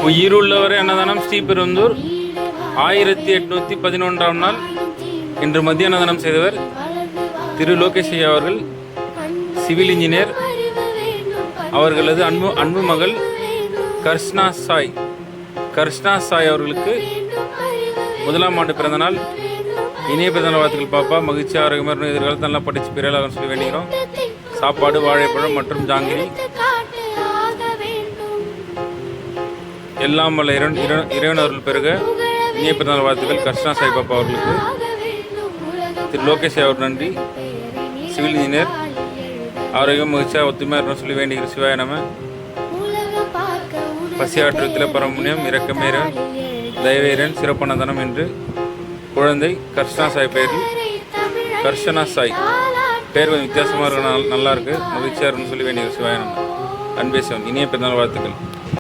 உயிருள்ளவரை அன்னதானம் ஸ்ரீபெருந்தூர் 1811ஆம் நாள் இன்று மதிய அன்னதானம் செய்தவர் திரு லோகேஷ் ஐயா அவர்கள், சிவில் இன்ஜினியர். அவர்களது அன்பு மகள் கர்ஷ்ணா சாய் அவர்களுக்கு 1ஆம் ஆண்டு பிறந்தநாள். இனிய பிறந்தநாள் வாழ்த்துக்கள் பாப்பா. மகிழ்ச்சி, ஆரோக்கியமாக எதிர்காலத்தில் நல்லா படித்து பிறகு சொல்லி வேண்டிக்கிறோம். சாப்பாடு, வாழைப்பழம் மற்றும் ஜாங்கிரி எல்லாம் வல்ல இறைவன் அவர்கள் பெருக. இனிய பிறந்தநாள் வாழ்த்துக்கள் கர்ஷ்ணா சாய் பாப்பா அவர்களுக்கு. திரு லோகேஷ் அவர் நன்றி, சிவில் இன்ஜினியர். ஆரோக்கியம், மகிழ்ச்சியாக ஒத்துமையாக இருக்கணும் சொல்லி வேண்டிக்கிற சிவாய நம. பசியாற்றத்தில் பரமுனியம் இரக்கமேரன் தயவேரன் சிறப்பானதனம் என்று குழந்தை கர்ஷ்ணா சாய் பெயரில். கர்ஷனா சாய் பேர் கொஞ்சம் வித்தியாசமாக இருக்க, நல்லா இருக்குது, மகிழ்ச்சியாக இருக்குன்னு சொல்லி வேண்டிய சிவாய நம. அன்பேசவன் இனிய பிறந்தநாள் வாழ்த்துக்கள்.